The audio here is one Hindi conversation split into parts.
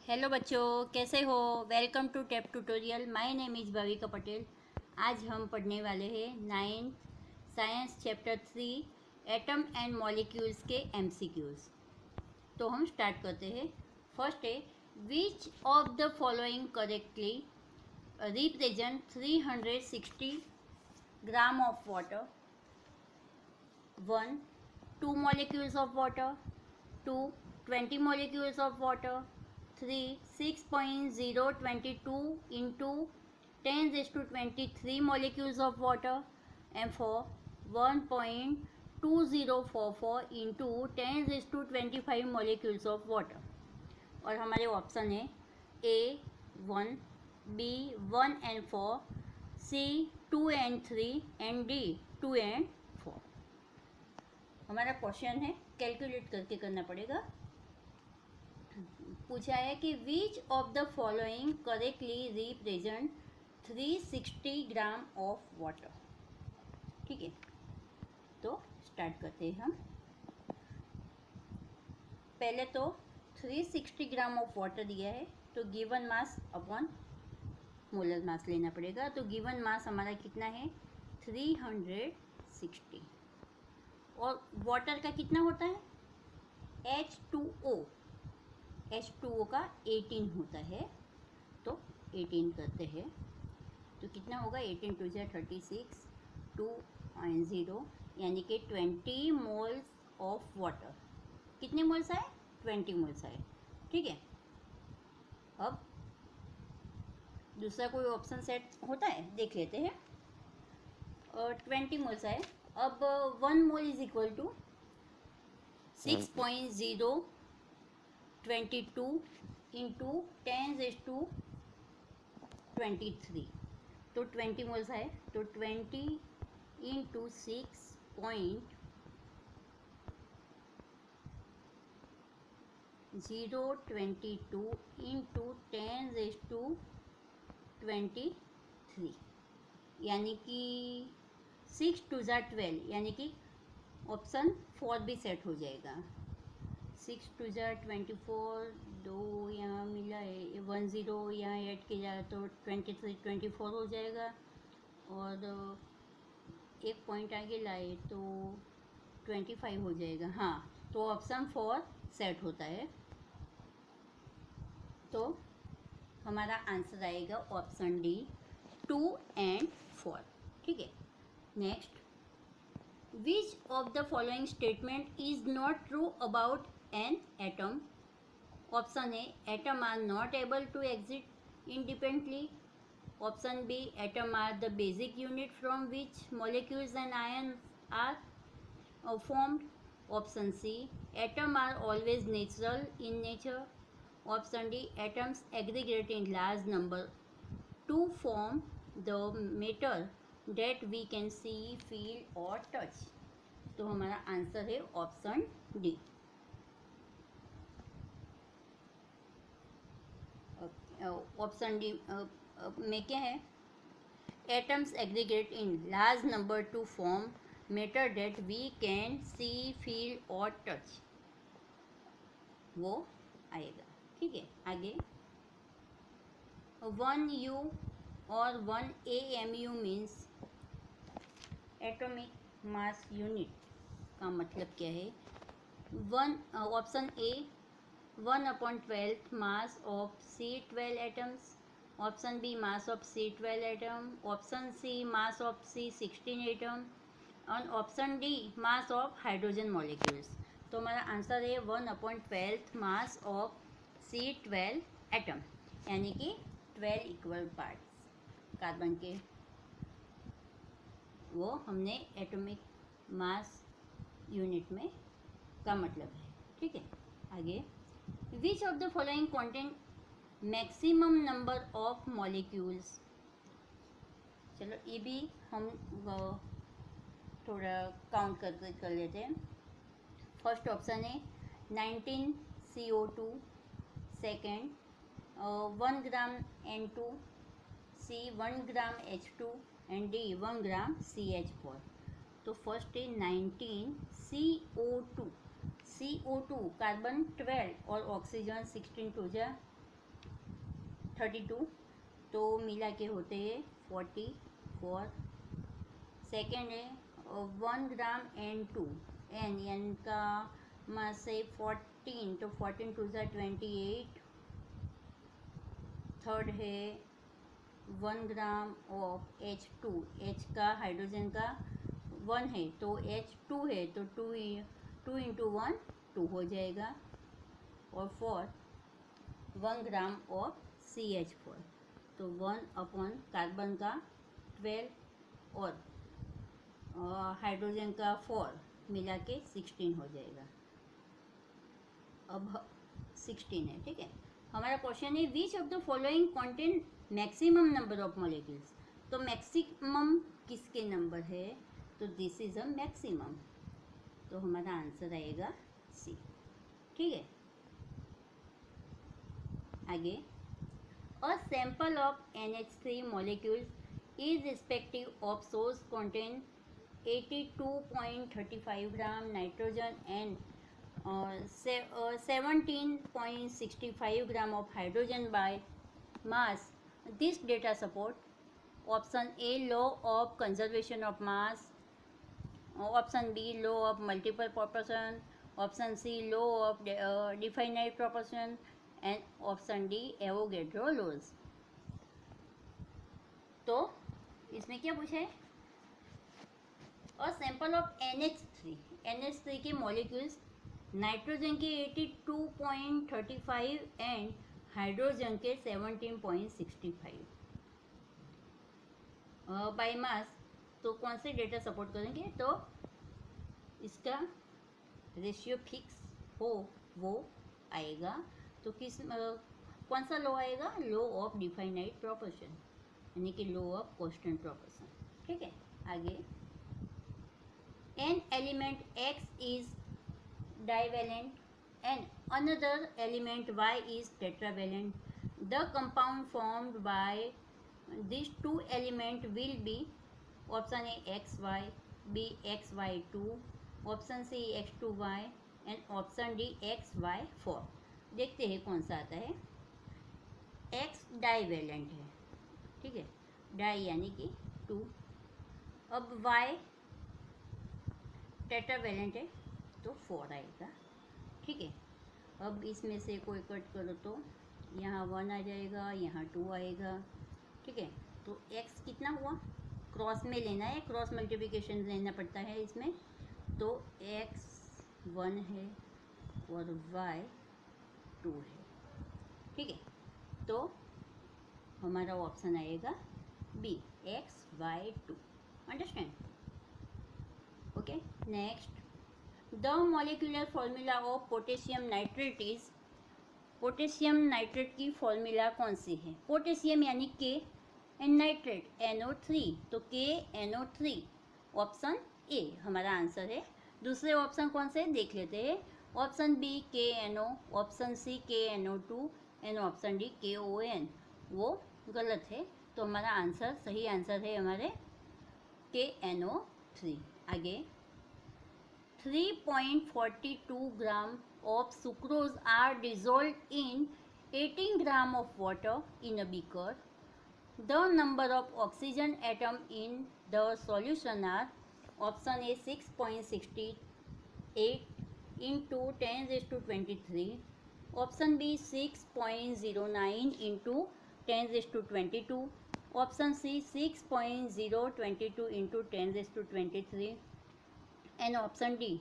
हेलो बच्चों, कैसे हो। Welcome to tape tutorial. My name is Bhavika Patel. आज हम पढ़ने वाले हैं 9th science chapter 3 atom and molecules के एमसीक्यूज। तो हम स्टार्ट करते हैं। फर्स्ट है, which of the following correctly represent 360 gram of water. 1 2 molecules of water, 2 20 molecules of water, 3 6.022 into 10 raised to 23 molecules of water, and 4 1.2044 into 10 raised to 25 molecules of water। और हमारे ऑप्शन है A 1, B 1 and 4, C 2 and 3 and D 2 and 4। हमारा क्वेश्चन है, कैलकुलेट करके करना पड़ेगा। पूछा है कि विच of the following correctly represent 360 gram of water. ठीक है, तो स्टार्ट करते हैं हम। पहले तो 360 ग्राम ऑफ वाटर दिया है, तो given mass upon molar mass लेना पड़ेगा। तो गिवन मास हमारा कितना है 360, और वाटर का कितना होता है H2O। H2O का 18 होता है, तो 18 करते हैं तो कितना होगा 18 टू 36 2.0, यानी कि 20 मोल्स ऑफ वाटर। कितने मोल्स आए 20 मोल्स आए। ठीक है, अब दूसरा कोई ऑप्शन सेट होता है, देख लेते हैं। और 20 मोल्स आए। अब 1 mole is equal to 6.022 into 10 raise to 23, तो 20 मोल्स है, तो 20 इंटू 6.022 इंटू 10 रेज़ टू 23, यानी कि 6 टू 12, यानी कि ऑप्शन 4 भी सेट हो जाएगा। 6 टू 24, 2 यहाँ मिला है, 1 0 यहाँ ऐड किया जाए तो 23 24 हो जाएगा, और एक पॉइंट आगे लाए तो 25 हो जाएगा। हाँ, तो ऑप्शन 4 सेट होता है, तो हमारा आंसर आएगा ऑप्शन डी 2 and 4। ठीक है, next, which of the following statement is not true about an atom. Option A, atom are not able to exit independently. Option B, atom are the basic unit from which molecules and ions are formed. Option C, atom are always natural in nature. Option D, atoms aggregate in large number to form the matter that we can see, feel or touch। तो हमारा आंसर है ऑप्शन डी। ऑप्शन डी में क्या है, atoms aggregate in large number to form matter that we can see, feel और टच, वो आएगा। ठीक है, आगे 1U और 1 AMU means atomic mass unit का मतलब क्या है। Option A 1/12 mass of C12 atoms. Option B mass of C12 atom. Option C mass of C16 atom, और option D mass of hydrogen molecules. तो हमारा आंसर है 1/12 मास ऑफ C12 एटम, यानी कि 12 इक्वल पार्ट्स कार्बन के, वो हमने एटॉमिक मास यूनिट में का मतलब है। ठीक है, आगे, विच of the following contain maximum number of molecules. चलो ये भी हम थोड़ा काउंट कर लेते हैं। फर्स्ट ऑप्शन है 19 CO2, second 1 gram N2, C 1 gram H2 and D 1 gram CH4। तो फर्स्ट है 19 CO2। CO2 कार्बन 12 और ऑक्सीजन 16 टू जा 32, तो मिला के होते हैं 44। सेकेंड है 1 ग्राम N2, एन का मास है 14, तो 14 टू ज़ा 28। थर्ड है 1 ग्राम ऑफ H2, H का हाइड्रोजन का 1 है तो H2 है तो 2 इंटू 1 2 हो जाएगा। और 1 ग्राम ऑफ CH4, तो 1 अपॉन कार्बन का 12 और हाइड्रोजन का 4 मिला के 16 हो जाएगा। अब 16 है, ठीक है। हमारा क्वेश्चन है which of the following contain maximum number of molecules. तो मैक्सिमम किसके नंबर है, तो दिस इज अ मैक्सिमम, तो हमारा आंसर आएगा सी, ठीक है। आगे a sample of NH3 molecules is respective of source contain 82.35 gram nitrogen and 17.65 gram of hydrogen by mass. This data support option A law of conservation of mass, option B law of multiple proportion, option C law of definite proportion and option D Avogadro laws. तो इसमें क्या पूछा है, अ सैंपल ऑफ NH3 के मॉलिक्यूल्स नाइट्रोजन के 82.35 एंड हाइड्रोजन के 17.65 बाय मास। तो कौन से डेटा सपोर्ट करेंगे, तो इसका रेशियो फिक्स हो वो आएगा। तो किस कौन सा लॉ आएगा, लॉ ऑफ डिफाइनाइट प्रोपोर्शन, यानी कि लॉ ऑफ कांस्टेंट प्रोपोर्शन, ठीक है। आगे an element X is divalent and another element Y is tetravalent. The compound formed by these two elements will be option A XY, B XY2, option C X2Y and option D XY4। देखते हैं कौन सा आता है। X डाइवेलेंट है, ठीक है, डाई यानी कि 2। अब Y टेट्रावेलेंट है तो 4 आएगा, ठीक है। अब इसमें से कोई कट करो तो यहाँ 1 आ जाएगा, यहाँ 2 आएगा, ठीक है। तो x कितना हुआ, क्रॉस में लेना है, क्रॉस मल्टीप्लिकेशन लेना पड़ता है इसमें। तो x 1 है और y 2 है, ठीक है। तो हमारा ऑप्शन आएगा B XY2। Understand, okay. Next the molecular formula of potassium nitrate is, potassium nitrate की फॉर्मूला कौन सी है, पोटेशियम यानी के एंड नाइट्रेट NO3, तो KNO3 ऑप्शन ए हमारा आंसर है। दूसरे ऑप्शन कौन से देख लेते हैं, option B KNO, option C KNO2 and option D KON, वो गलत है। तो हमारा आंसर, सही आंसर है हमारे KNO3। आगे 3.42 gram of sucrose are dissolved in 18 gram of water in a beaker. The number of oxygen atom in the solution are option A 6.68 into 10 raised to 23, option B 6.09 into 10 raised to 22, option C 6.022 into 10 raised to 23 and option D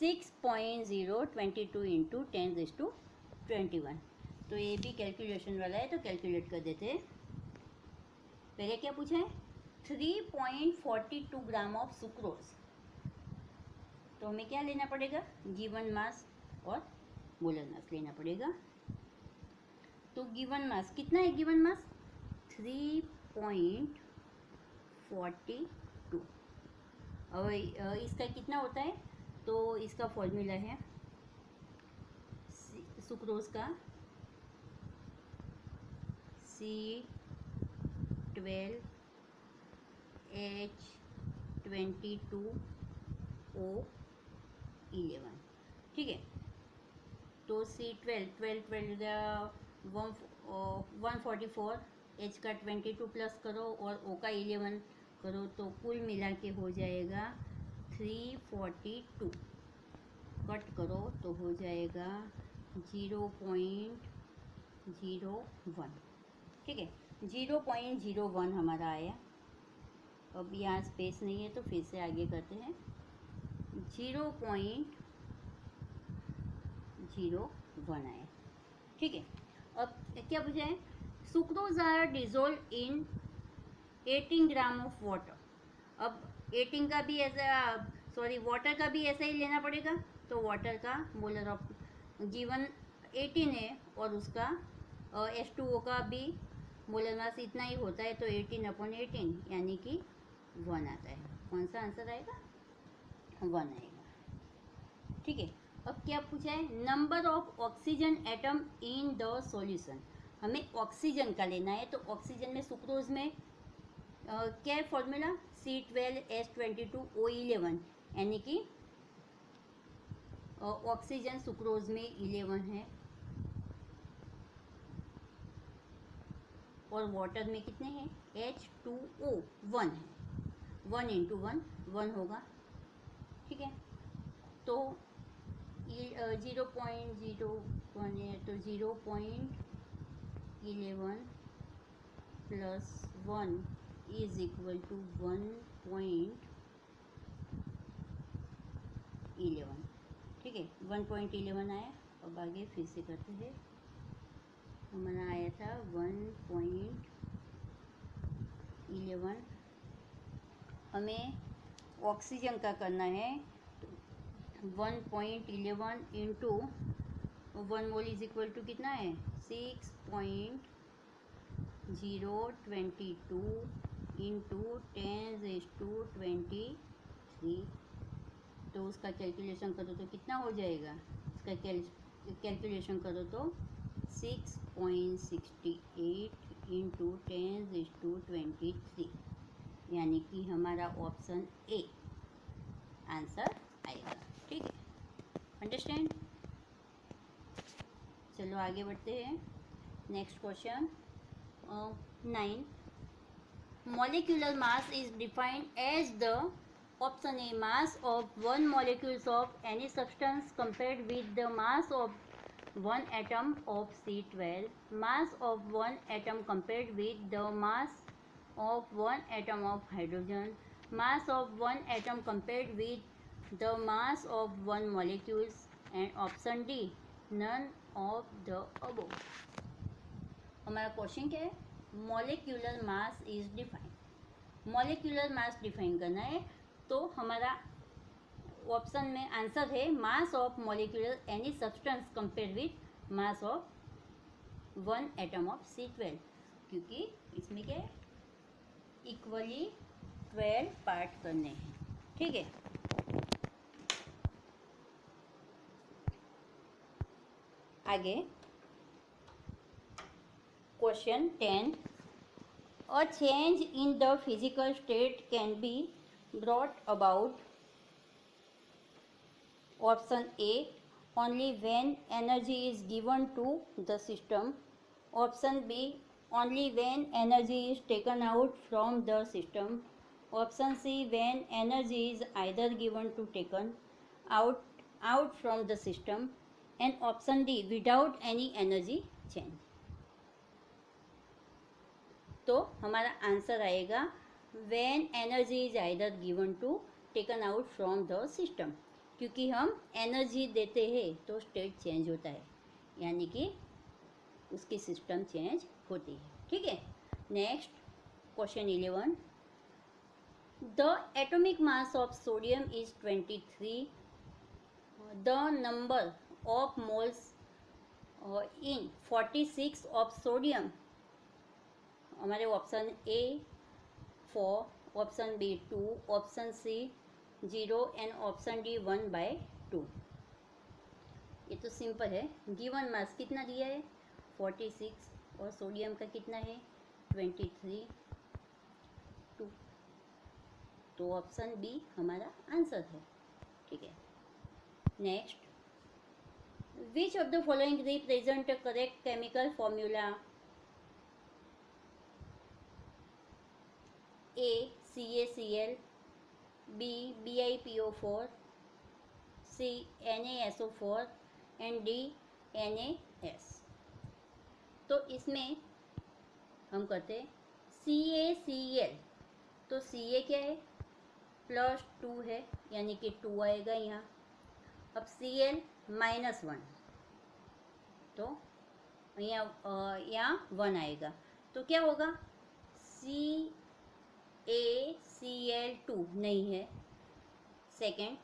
6.022 into 10 raised to 21। तो ये भी कैलकुलेशन वाला है, तो कैलकुलेट कर देते हैं। पहले क्या पूछा है, 3.42 ग्राम ऑफ सुक्रोज, तो हमें क्या लेना पड़ेगा, गिवन मास और मोलर मास लेना पड़ेगा। तो गिवन मास कितना है, गिवन मास 3.42। और इसका कितना होता है, तो इसका फॉर्मूला है सुक्रोज का C12H22O11, ठीक है। तो C12 12 12 144, H का 22 प्लस करो और O का 11 करो तो कुल मिला के हो जाएगा 342। कट करो तो हो जाएगा 0.01। ठीक है, 0.01 हमारा आया। अब यहाँ स्पेस नहीं है तो फिर से आगे करते हैं। 0.01 आया। ठीक है, अब क्या पूछा है? Sucrose are dissolve in 18 gram of water. अब 18 का भी ऐसा, सॉरी वाटर का भी ऐसा ही लेना पड़ेगा। तो वाटर का मोलर ऑफ गिवन 18 है और उसका H2O का भी मोलर मास इतना ही होता है, तो 18/18 यानी कि 1 आता है। कौन सा आंसर आएगा? 1 आएगा। ठीक है, अब क्या पूछा है? Number of oxygen atom in the solution. हमें ऑक्सीजन का लेना है, तो ऑक्सीजन में सुक्रोज में क्या है फॉर्मूला? C12H22O11 यानी कि ऑक्सीजन सुक्रोज में 11 है और वाटर में कितने हैं? H2O 1 है। 1 × 1 होगा। ठीक है, तो 0.01 है तो 0.11 प्लस 1 इज इक्वल टू 1.11। ठीक है, 1.11 आया। अब आगे फिर से करते हैं। हमारा आया था 1.11। हमें ऑक्सीजन का करना है। 1.11 into 1 mole is equal to कितना है? 6.022 इंटू 10⁻23। तो उसका कैलकुलेशन करो तो कितना हो जाएगा? इसका कैलकुलेशन करो तो 6.68 इंटू 10⁻23 यानी कि हमारा ऑप्शन ए आंसर आएगा। ठीक है, अंडरस्टैंड? चलो आगे बढ़ते हैं। Next question 9। Molecular mass is defined as the option A mass of one molecules of any substance compared with the mass of one atom of C12, mass of one atom compared with the mass of one atom of hydrogen, mass of one atom compared with the mass of one molecules, and option D none of the above। हमारा क्वेश्चन क्या है? Molecular mass is defined. Molecular mass define करना है तो हमारा ऑप्शन में आंसर है mass of molecular any substance compare with mass of one atom of C12, क्योंकि इसमें क्या है? इक्वली 12 पार्ट करने हैं। ठीक है, आगे question 10। A change in the physical state can be brought about, option A only when energy is given to the system, option B only when energy is taken out from the system, option C when energy is either given to taken out from the system, and option D without any energy change। तो हमारा आंसर आएगा when energy is either given to taken out from the system, क्योंकि हम एनर्जी देते हैं तो स्टेट चेंज होता है, यानी कि उसकी सिस्टम चेंज होती है। ठीक है, next question 11। The atomic mass of sodium is 23। The number of moles in 46 of sodium. हमारे option A 4, option B 2, option C 0 and option D 1/2। ये तो सिंपल है। गिवन मास कितना दिया है? 46 और सोडियम का कितना है? 23, 2। तो ऑप्शन बी हमारा आंसर है। ठीक है, next Which of the following represent a correct chemical formula? A. CaCl, B. BiPO4, C. NaSO4 and D. NaS. तो इसमें हम करते हैं CaCl, तो Ca क्या है, +2 है, यानी कि 2 आएगा यहाँ. अब Cl -1, तो यहाँ 1 आएगा, तो क्या होगा, CaCl2 नहीं है. सेकेंड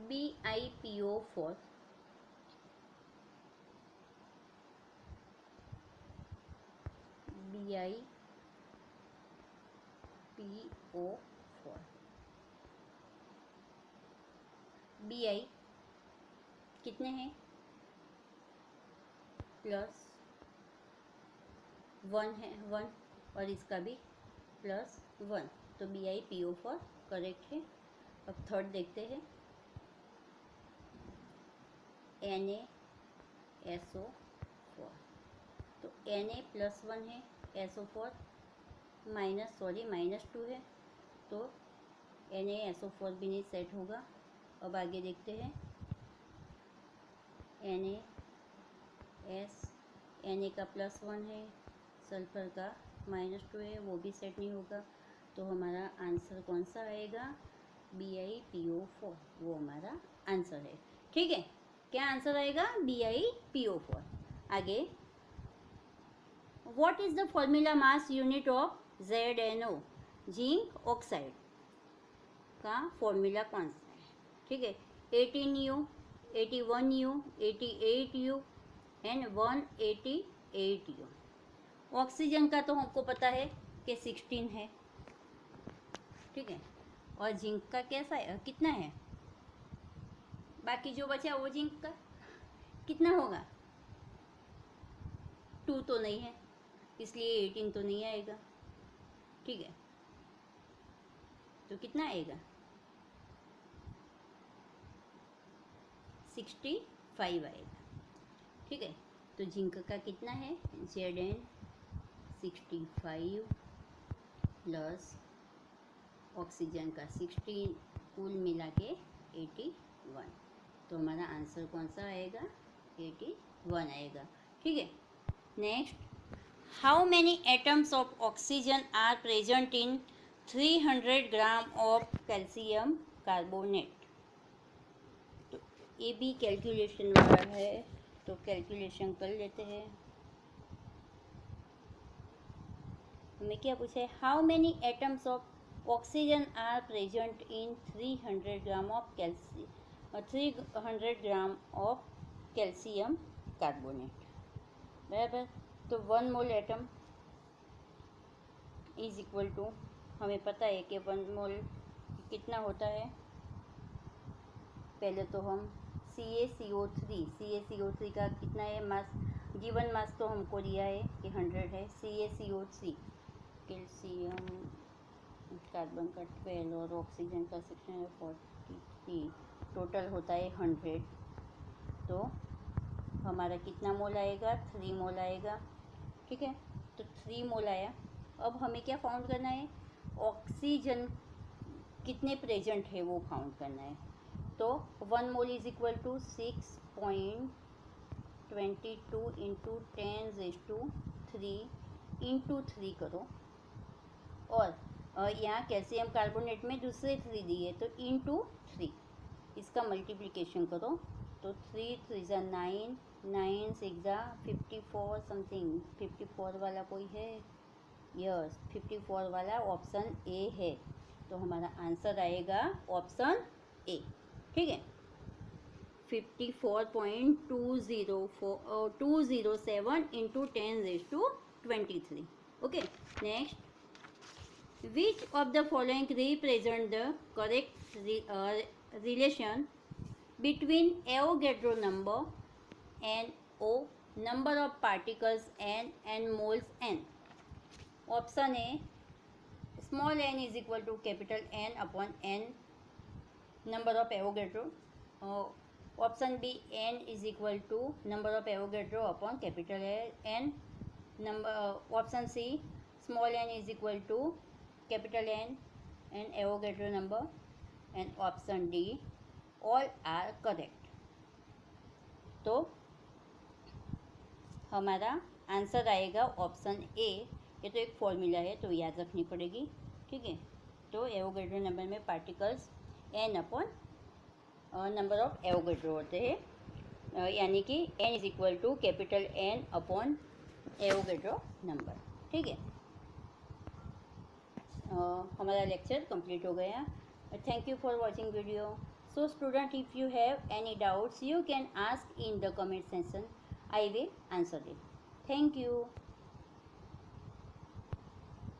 BiPO4, Bi कितने हैं, +1 है, 1, और इसका भी +1, तो BiPO4 करेक्ट है. अब थर्ड देखते हैं, NaSO4, तो Na +1 है, SO4 -2 है, तो NaSO4 भी नहीं सेट होगा. अब आगे देखते हैं, Na का +1 है, सल्फर का -2 है, वो भी सेट नहीं होगा. तो हमारा आंसर कौन सा आएगा, BiPO4, वो हमारा आंसर है. ठीक है, क्या आंसर आएगा, BiPO4. आगे, what is the formula mass unit of ZnO, zinc oxide का फॉर्मूला कौन सा है. ठीक है, 18U, 81U, 88U and 188U. Oxygen का तो हमको पता है कि 16 है. ठीक है, और जिंक का कैसा है, कितना है, बाकी जो बचा वो जिंक का कितना होगा, 2 तो नहीं है, इसलिए 18 तो नहीं आएगा. ठीक है, तो कितना आएगा, 65 आएगा. ठीक है, तो जिंक का कितना है, Zn 65 प्लस ऑक्सीजन का 16, कुल मिला के 81. तो हमारा आंसर कौन सा आएगा, 81 आएगा. ठीक है, next, how many atoms of oxygen are present in 300 gram of calcium carbonate. तो ये भी कैलकुलेशन वाला है, तो कैलकुलेशन कर लेते हैं. हमें क्या पूछा है, how many atoms of oxygen are present in 300 gram of 300 gram of calcium carbonate. बराबर, तो 1 mole atom is equal to, हमें पता है कि 1 मोल कितना होता है. पहले तो हम CaCO3 का कितना है मास, गिवन मास तो हमको दिया है कि 100 है. CaCO3 कैल्शियम कार्बन का 12 और ऑक्सीजन का 643, टोटल होता है 100. तो हमारा कितना मोल आएगा, 3 मोल आएगा. ठीक है, तो 3 मोल आया. अब हमें क्या फाउंड करना है, ऑक्सीजन कितने प्रेजेंट है वो फाउंड करना है. तो 1 mole is equal to 6.22 into 10⁻³ into 3 करो, और यहाँ कैल्शियम कार्बोनेट में दूसरे 3 दिए, तो इंटू 3 इसका मल्टीप्लिकेशन करो. तो 3 3 9, 9 6 54 समथिंग. 54 वाला कोई है, यस 54 वाला ऑप्शन ए है. तो हमारा आंसर आएगा ऑप्शन ए. ठीक है, 54.207 into 10⁻23. Okay, next, which of the following represent the correct relation between Avogadro number NO, number of particles n and moles n. Option A, small n is equal to capital N upon n number of Avogadro. Option B, n is equal to number of Avogadro upon capital N. Option C, small n is equal to capital N and Avogadro number. And option D, all are correct. तो हमारा आंसर आएगा ऑप्शन ए। ये तो एक फॉर्मूला है तो याद रखनी पड़ेगी, ठीक है। तो एवोगैड्रो नंबर में particles N upon number of Avogadro होते हैं, यानी कि N is equal to capital N upon Avogadro number, ठीक है। हमारा लेक्चर कंप्लीट हो गया। Thank you for watching video. So student, if you have any doubts you can ask in the comment section. I will answer it. Thank you.